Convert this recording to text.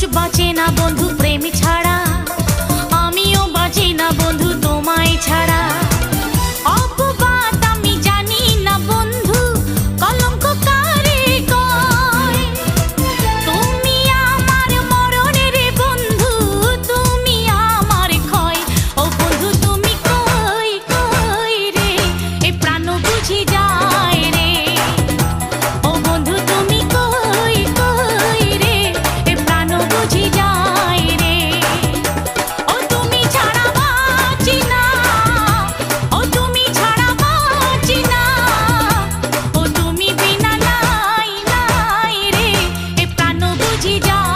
বাঁচে না বন্ধু প্রেম ছাড়া, আমিও বাঁচি না বন্ধু তোমায় ছাড়া। অপবাদ আমি জানি না বন্ধু, কলঙ্ক কারে কয়। তুমি আমার মরণের বন্ধু, তুমি আমার ক্ষয়। ও বন্ধু তুমি কই কই রে, এ প্রাণ বুঝি যায় রে। ও বন্ধু তুমি কই কই রে, এ প্রাণ বুঝি যায় রে। ও তুমি ছাড়া বাঁচি না, ও তুমি ছাড়া বাঁচি না। ও তুমি বিনা নাই নাই রে, এ প্রাণ বুঝি যায়।